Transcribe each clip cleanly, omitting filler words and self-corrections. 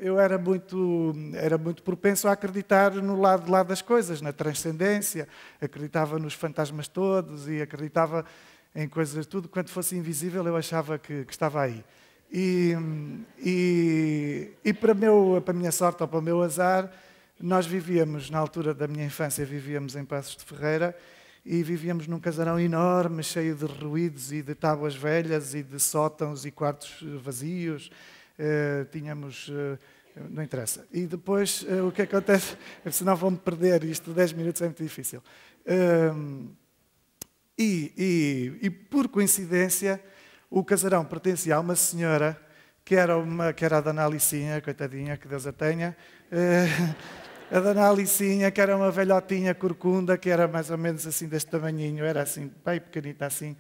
eu era muito propenso a acreditar no lado das coisas, na transcendência, acreditava nos fantasmas todos e acreditava em coisas, tudo quanto fosse invisível eu achava que estava aí. E para a minha sorte ou para o meu azar, nós vivíamos, na altura da minha infância, vivíamos em Passos de Ferreira e vivíamos num casarão enorme, cheio de ruídos e de tábuas velhas e de sótãos e quartos vazios. Tínhamos... não interessa. E depois, o que acontece? Senão vou-me perder, isto 10 minutos é muito difícil. E por coincidência, o casarão pertencia a uma senhora que era a Dona Alicinha, coitadinha, que Deus a tenha. A Dona Alicinha, que era uma velhotinha corcunda, que era mais ou menos assim deste tamanhinho, era assim, bem pequenita assim,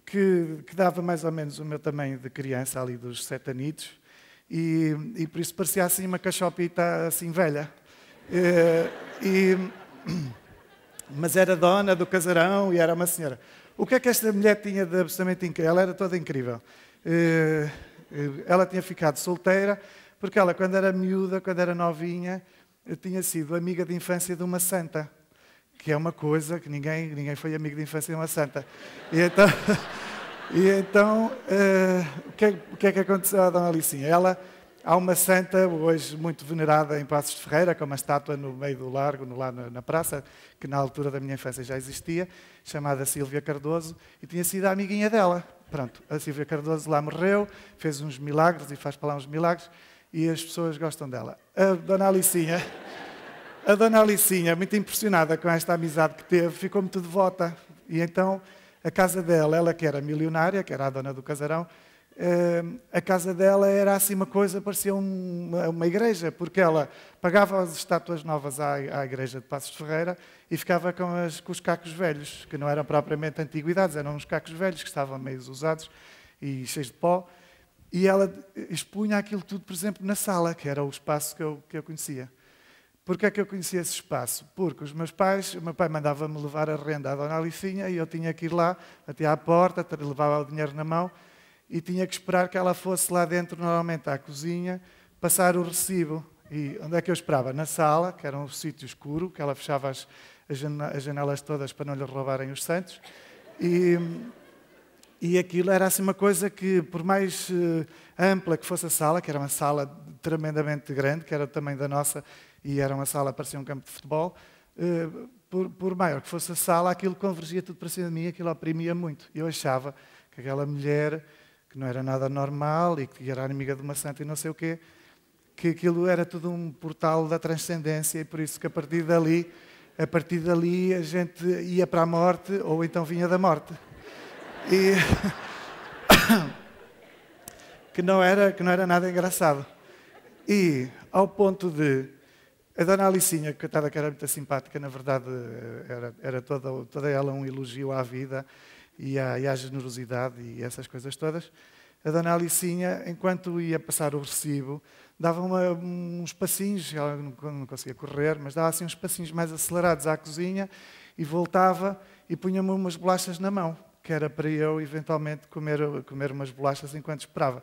que dava mais ou menos o meu tamanho de criança, ali dos 7 anitos, e por isso parecia assim uma cachopita assim velha. Mas era dona do casarão e era uma senhora. O que é que esta mulher tinha de absolutamente incrível? Ela era toda incrível. Ela tinha ficado solteira, porque ela, quando era miúda, quando era novinha, tinha sido amiga de infância de uma santa, que é uma coisa que ninguém foi amigo de infância de uma santa. E então o que é que aconteceu à Dona Alicinha? Há uma santa, hoje muito venerada em Passos de Ferreira, com uma estátua no meio do largo, lá na praça, que na altura da minha infância já existia, chamada Sílvia Cardoso, e tinha sido a amiguinha dela. Pronto, a Sílvia Cardoso lá morreu, fez uns milagres e faz para lá uns milagres, e as pessoas gostam dela. A Dona Alicinha, muito impressionada com esta amizade que teve, ficou muito devota. E então, a casa dela, ela que era milionária, que era a dona do casarão, a casa dela era assim uma coisa, parecia uma igreja, porque ela pagava as estátuas novas à igreja de Passos de Ferreira e ficava com os cacos velhos, que não eram propriamente antiguidades, eram uns cacos velhos que estavam meio usados e cheios de pó. E ela expunha aquilo tudo, por exemplo, na sala, que era o espaço que eu conhecia. Porquê é que eu conhecia esse espaço? Porque o meu pai mandava-me levar a renda à Dona Alicinha e eu tinha que ir lá, até à porta, levava o dinheiro na mão e tinha que esperar que ela fosse lá dentro, normalmente à cozinha, passar o recibo. E onde é que eu esperava? Na sala, que era um sítio escuro, que ela fechava as janelas todas para não lhe roubarem os santos. E aquilo era assim uma coisa que, por mais ampla que fosse a sala, que era uma sala tremendamente grande, que era do tamanho da nossa, e era uma sala, parecia um campo de futebol, por maior que fosse a sala, aquilo convergia tudo para cima de mim, aquilo oprimia muito. Eu achava que aquela mulher, que não era nada normal e que era amiga de uma santa e não sei o quê, que aquilo era tudo um portal da transcendência e por isso que a partir dali a gente ia para a morte ou então vinha da morte. E que não era nada engraçado. E ao ponto de a Dona Alicinha, coitada, que era muito simpática, na verdade era toda ela um elogio à vida e à generosidade e essas coisas todas. A Dona Alicinha, enquanto ia passar o recibo, dava uns passinhos, ela não conseguia correr, mas dava assim uns passinhos mais acelerados à cozinha e voltava e punha-me umas bolachas na mão, que era para eu, eventualmente, comer umas bolachas enquanto esperava.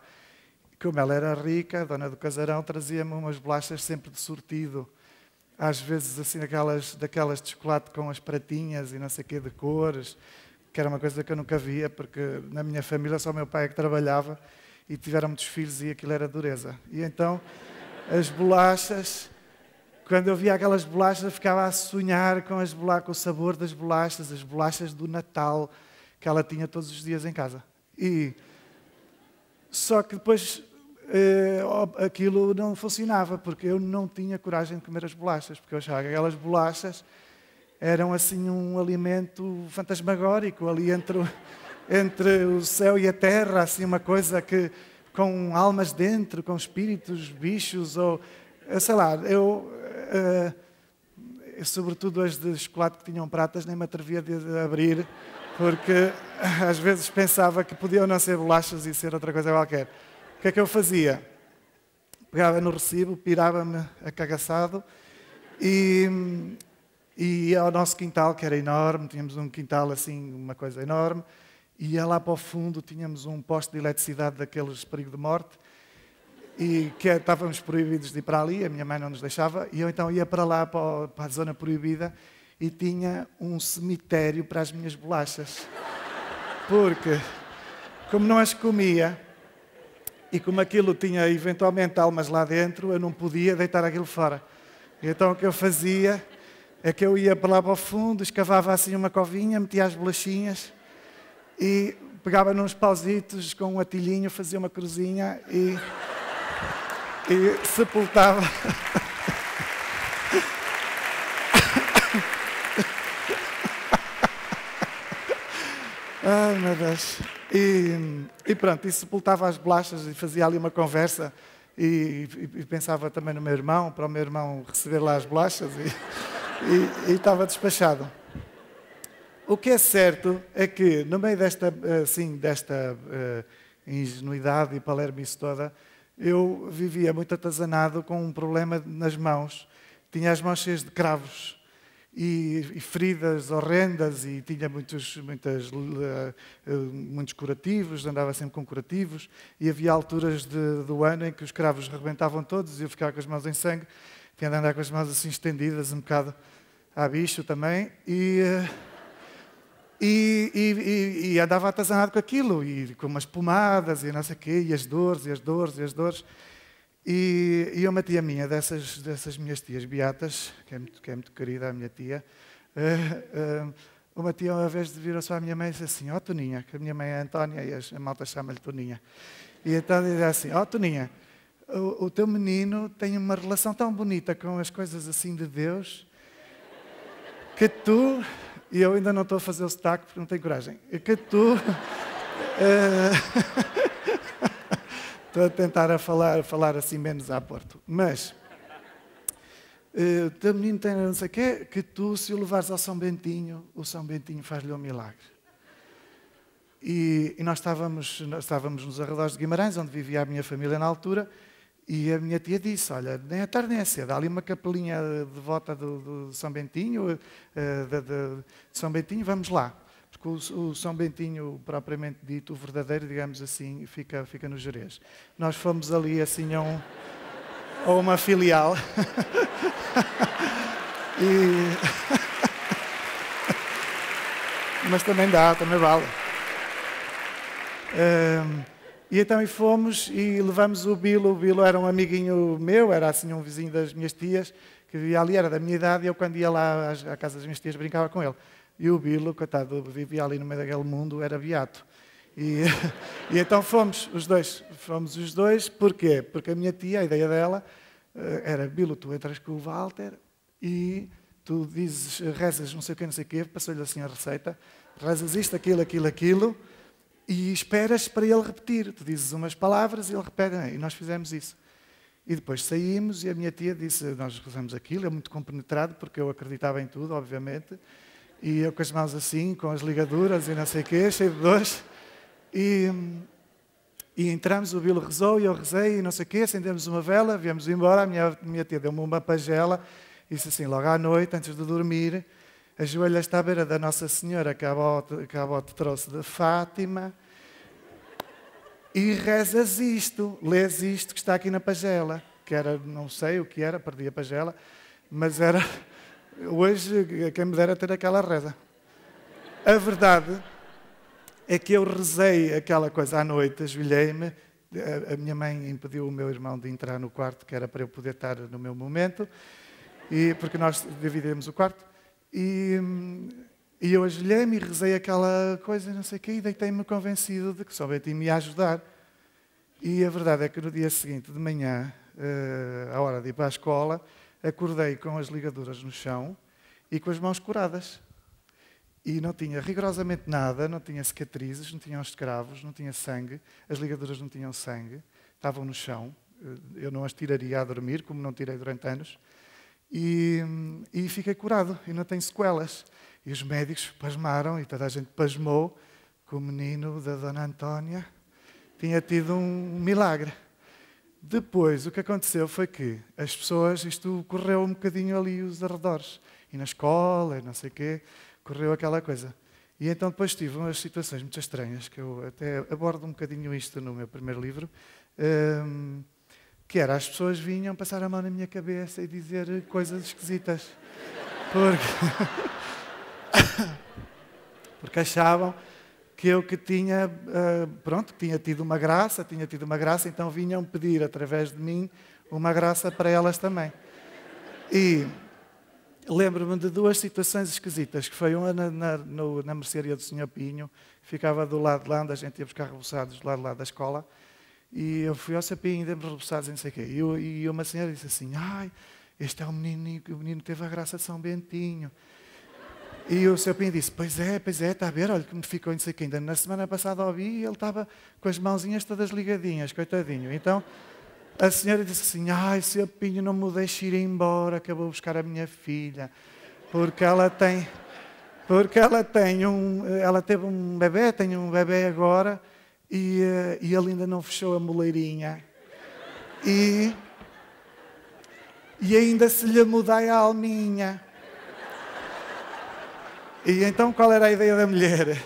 Como ela era rica, a dona do casarão, trazia-me umas bolachas sempre de sortido. Às vezes, assim, daquelas de chocolate com as pratinhas e não sei o quê, de cores, que era uma coisa que eu nunca via, porque na minha família só o meu pai é que trabalhava e tiveram muitos filhos e aquilo era dureza. E então, as bolachas... Quando eu via aquelas bolachas, ficava a sonhar com o sabor das bolachas, as bolachas do Natal, que ela tinha todos os dias em casa. Só que depois aquilo não funcionava, porque eu não tinha coragem de comer as bolachas, porque eu achava que aquelas bolachas eram assim um alimento fantasmagórico, ali entre o céu e a terra, assim uma coisa que com almas dentro, com espíritos, bichos, ou sei lá, sobretudo as de chocolate que tinham pratas, nem me atrevia de abrir, porque às vezes pensava que podiam não ser bolachas e ser outra coisa qualquer. O que é que eu fazia? Pegava no recibo, pirava-me acagaçado e ia ao nosso quintal, que era enorme, tínhamos um quintal assim, uma coisa enorme, e ia lá para o fundo, tínhamos um poste de eletricidade daqueles perigo de morte, e que estávamos proibidos de ir para ali, a minha mãe não nos deixava, e eu então ia para lá, para a zona proibida, e tinha um cemitério para as minhas bolachas. Porque, como não as comia, e como aquilo tinha eventualmente almas lá dentro, eu não podia deitar aquilo fora. Então o que eu fazia é que eu ia para lá para o fundo, escavava assim uma covinha, metia as bolachinhas e pegava nos pausitos com um atilhinho, fazia uma cruzinha e sepultava. Ai, meu Deus. E pronto, e sepultava as bolachas e fazia ali uma conversa e pensava também no meu irmão, para o meu irmão receber lá as bolachas e estava despachado. O que é certo é que, no meio desta ingenuidade e palermice toda, eu vivia muito atazanado com um problema nas mãos. Tinha as mãos cheias de cravos e feridas horrendas e tinha muitos curativos, andava sempre com curativos e havia alturas do ano em que os cravos rebentavam todos e eu ficava com as mãos em sangue, tinha de andar com as mãos assim estendidas, um bocado à bicho também e andava atazanado com aquilo, e com umas pomadas e não sei o quê, e as dores. E uma tia minha, dessas minhas tias beatas, que é muito querida, a minha tia, uma tia uma vez virou-se à minha mãe e disse assim: ó Toninha, que a minha mãe é Antónia e a malta chama-lhe Toninha. E então dizia assim: ó Toninha, o teu menino tem uma relação tão bonita com as coisas assim de Deus, que tu... E eu ainda não estou a fazer o sotaque porque não tenho coragem. Que tu... Estou a tentar falar assim menos a Porto. Mas... o teu menino tem não sei o quê, que tu, se o levares ao São Bentinho, o São Bentinho faz-lhe um milagre. E nós estávamos nos arredores de Guimarães, onde vivia a minha família na altura, e a minha tia disse: olha, nem é tarde nem é cedo, há ali uma capelinha devota do São Bentinho, de São Bentinho, vamos lá. Porque o São Bentinho, propriamente dito, o verdadeiro, digamos assim, fica no Gerês. Nós fomos ali assim a uma filial. Mas também também vale. E então fomos e levamos o Bilo. O Bilo era um amiguinho meu, era assim um vizinho das minhas tias, que vivia ali, era da minha idade, e eu quando ia lá à casa das minhas tias brincava com ele. E o Bilo, coitado, vivia ali no meio daquele mundo, era beato. E então fomos os dois, porquê? Porque a minha tia, a ideia dela, era: Bilo, tu entras com o Walter e tu dizes, rezas não sei o quê, passou-lhe assim a receita, rezas isto, aquilo, e esperas para ele repetir. Tu dizes umas palavras e ele repete, e nós fizemos isso. E depois saímos e a minha tia disse, nós rezamos aquilo, é muito compenetrado, porque eu acreditava em tudo, obviamente, e eu com as mãos assim, com as ligaduras e não sei o quê, cheio de dores, e entramos, o Bilo rezou e eu rezei e não sei o quê, acendemos uma vela, viemos embora, a minha tia deu-me uma pagela, e disse assim, logo à noite, antes de dormir: ajoelha-te à beira da Nossa Senhora que a avó te trouxe de Fátima e rezas isto, lês isto que está aqui na pagela, que era, não sei o que era, perdi a pagela, mas era, hoje, quem me dera ter aquela reza. A verdade é que eu rezei aquela coisa à noite, ajoelhei-me, a minha mãe impediu o meu irmão de entrar no quarto, que era para eu poder estar no meu momento, porque nós dividimos o quarto. E eu ajoelhei-me e rezei aquela coisa, não sei o quê, e deitei-me convencido de que São Bentinho me ia ajudar. E a verdade é que no dia seguinte, de manhã, à hora de ir para a escola, acordei com as ligaduras no chão e com as mãos curadas. E não tinha rigorosamente nada, não tinha cicatrizes, não tinha os escravos, não tinha sangue, as ligaduras não tinham sangue, estavam no chão. Eu não as tiraria a dormir, como não tirei durante anos. E fiquei curado, e não tenho sequelas. E os médicos pasmaram, e toda a gente pasmou, que o menino da Dona Antónia tinha tido um milagre. Depois, o que aconteceu foi que as pessoas, isto correu um bocadinho ali os arredores, e na escola, e não sei o quê, correu aquela coisa. E então depois tive umas situações muito estranhas, que eu até abordo um bocadinho isto no meu primeiro livro. que era, as pessoas vinham passar a mão na minha cabeça e dizer coisas esquisitas. Porque achavam que eu que tinha, pronto, que tinha tido uma graça, então vinham pedir, através de mim, uma graça para elas também. E lembro-me de duas situações esquisitas, que foi uma na mercearia do Sr. Pinho, que ficava do lado de lá, onde a gente ia buscar reboçados, do lado de lá da escola, e eu fui ao Sr. Pinho e dei-me reboçados e não sei o quê. E uma senhora disse assim, ai, este é o menino teve a graça de São Bentinho. E o Sr. Pinho disse, pois é, está a ver, olha como ficou não sei o quê. Ainda na semana passada ouvi e ele estava com as mãozinhas todas ligadinhas, coitadinho. Então, a senhora disse assim, ai, Sr. Pinho, não me deixe ir embora, que eu vou buscar a minha filha, porque ela teve um bebê, tem um bebê agora, e ele ainda não fechou a moleirinha. E ainda se lhe mudai a alminha. E então qual era a ideia da mulher?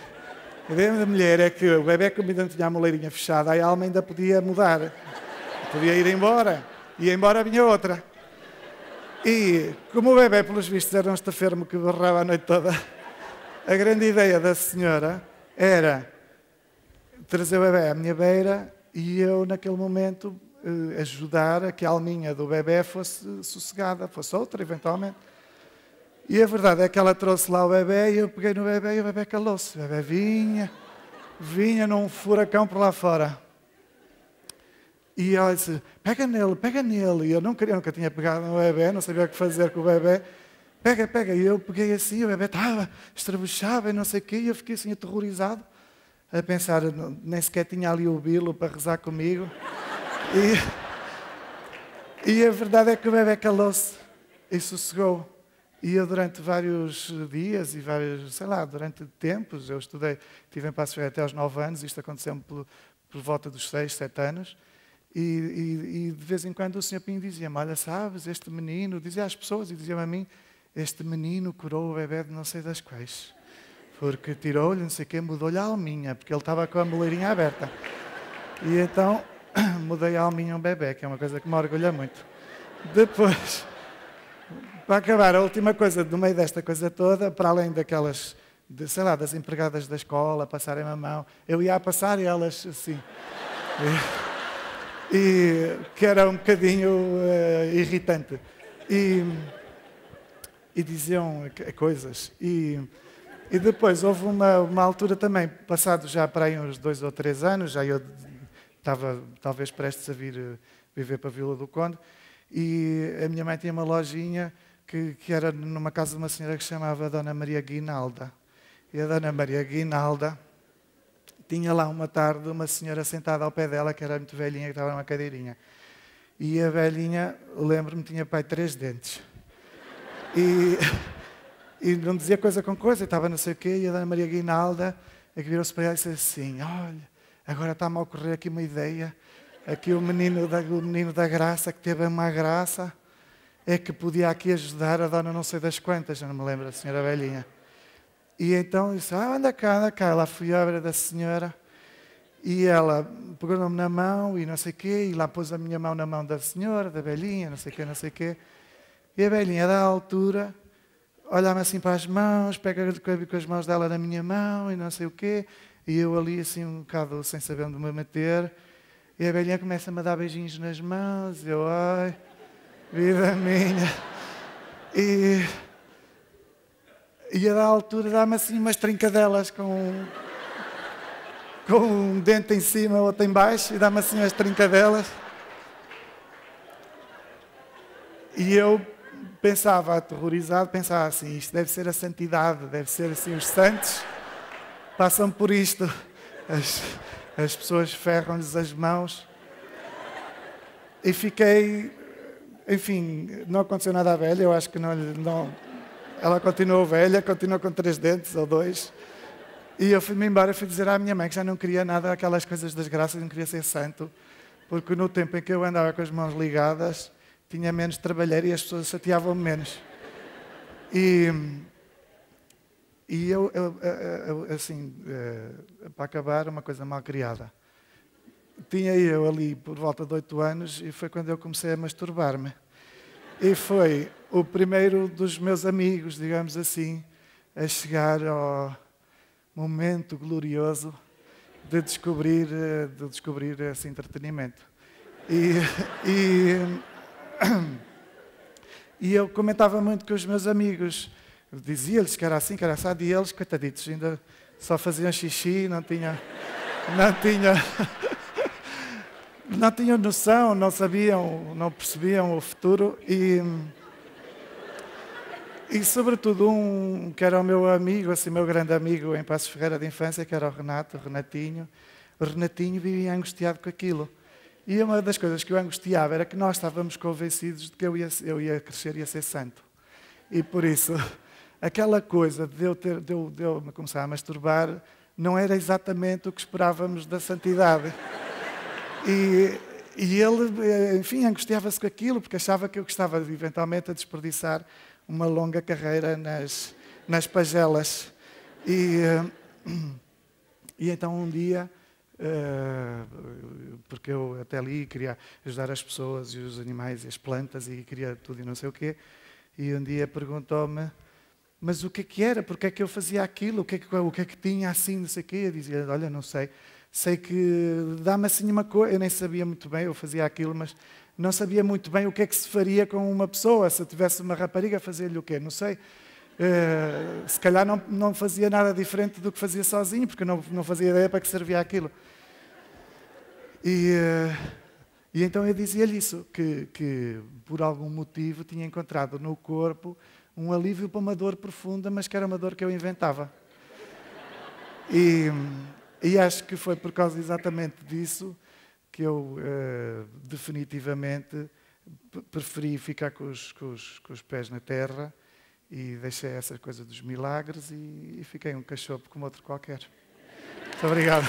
A ideia da mulher é que o bebê, como ainda não tinha a moleirinha fechada, a alma ainda podia mudar. Podia ir embora. Ia embora, vinha outra. E como o bebê, pelos vistos, era um estafermo que berrava a noite toda, a grande ideia da senhora era trazer o bebê à minha beira e eu, naquele momento, ajudar a que a alminha do bebê fosse sossegada, fosse outra, eventualmente. E a verdade é que ela trouxe lá o bebê e eu peguei no bebê e o bebê calou-se. O bebê vinha num furacão por lá fora. E ela disse, pega nele. E eu nunca tinha pegado no bebê, não sabia o que fazer com o bebê. Pega. E eu peguei assim, o bebê estava, estrabuchava e não sei o quê. E eu fiquei assim aterrorizado, a pensar, nem sequer tinha ali o Bilo para rezar comigo. E a verdade é que o bebê calou-se e sossegou. E eu durante vários dias e durante tempos, eu estudei, estive em Passos Ferreira até aos 9 anos, isto aconteceu-me por volta dos 6, 7 anos, e de vez em quando o Sr. Pinho dizia-me, olha, sabes, este menino, dizia às pessoas e dizia-me a mim, este menino curou o bebê de não sei das quais, porque tirou-lhe, não sei o quê, mudou-lhe a alminha, porque ele estava com a moleirinha aberta. E então mudei a alminha a um bebê, que é uma coisa que me orgulha muito. Depois, para acabar, a última coisa, no meio desta coisa toda, para além daquelas, das empregadas da escola, passarem a mão, eu ia a passar e elas assim. E que era um bocadinho irritante. E diziam coisas. E depois houve uma altura também, passado já para aí uns 2 ou 3 anos, já eu estava talvez prestes a vir viver para a Vila do Conde, e a minha mãe tinha uma lojinha que era numa casa de uma senhora que se chamava Dona Maria Guinalda. E a Dona Maria Guinalda tinha lá uma tarde uma senhora sentada ao pé dela, que era muito velhinha, que estava numa cadeirinha. E a velhinha, lembro-me, tinha pai 3 dentes. E não dizia coisa com coisa, estava não sei o quê, e a Dona Maria Guinalda, que virou-se para ela e disse assim, olha, agora está-me a ocorrer aqui uma ideia, aqui o menino da graça, que teve uma graça, é que podia aqui ajudar a dona não sei das quantas, já não me lembro, a senhora velhinha. E então disse, anda cá. Lá fui à beira da senhora e ela pegou-me na mão e não sei o quê, e lá pôs a minha mão na mão da senhora, da velhinha, não sei o quê. E a velhinha, da altura, olha-me assim para as mãos, pega com as mãos dela na minha mão e não sei o quê, e eu ali assim um bocado sem saber onde me meter, e a velhinha começa-me a dar beijinhos nas mãos, e eu, ai, vida minha. E a da altura dá-me assim umas trincadelas com um dente em cima, outro em baixo, e dá-me assim umas trincadelas. E eu pensava, aterrorizado, pensava assim, isto deve ser a santidade, deve ser assim, os santos passam por isto. As pessoas ferram-lhes as mãos. E fiquei, enfim, não aconteceu nada à velha, eu acho que não. Ela continuou velha, continuou com 3 dentes ou 2. E eu fui-me embora, fui dizer à minha mãe que já não queria nada, aquelas coisas das graças, não queria ser santo, porque no tempo em que eu andava com as mãos ligadas, tinha menos trabalheiro e as pessoas chateavam-me menos. E eu assim, para acabar, uma coisa mal criada. tinha eu ali por volta de 8 anos e foi quando eu comecei a masturbar-me. E foi o primeiro dos meus amigos, digamos assim, a chegar ao momento glorioso de descobrir esse entretenimento. E eu comentava muito com os meus amigos, dizia-lhes que era assim, que era assado, e eles, coitaditos, ainda só faziam xixi, não tinham noção, não sabiam, não percebiam o futuro e sobretudo um que era o meu amigo, assim, meu grande amigo em Passos Ferreira de infância, que era o Renatinho. O Renatinho vivia angustiado com aquilo. E uma das coisas que eu angustiava era que nós estávamos convencidos de que eu ia crescer e ia ser santo. E por isso, aquela coisa de eu me começar a masturbar não era exatamente o que esperávamos da santidade. E ele, enfim, angustiava-se com aquilo, porque achava que eu estava eventualmente a desperdiçar uma longa carreira nas pagelas. E então um dia, porque eu até ali queria ajudar as pessoas e os animais e as plantas e queria tudo e não sei o quê, e um dia perguntou-me, mas o que era? Porque é que eu fazia aquilo? O que é que tinha assim, não sei o quê? Eu dizia, olha, não sei. Sei que dá-me assim uma coisa, eu nem sabia muito bem, eu fazia aquilo, mas não sabia muito bem o que é que se faria com uma pessoa. Se eu tivesse uma rapariga, fazia-lhe o quê? Não sei. Se calhar não fazia nada diferente do que fazia sozinho, porque não fazia ideia para que servia aquilo. E então eu dizia-lhe isso, que por algum motivo tinha encontrado no corpo um alívio para uma dor profunda, mas que era uma dor que eu inventava. E acho que foi por causa exatamente disso que eu definitivamente preferi ficar com os pés na terra e deixei essa coisa dos milagres e fiquei um cachopo como outro qualquer. Muito obrigado.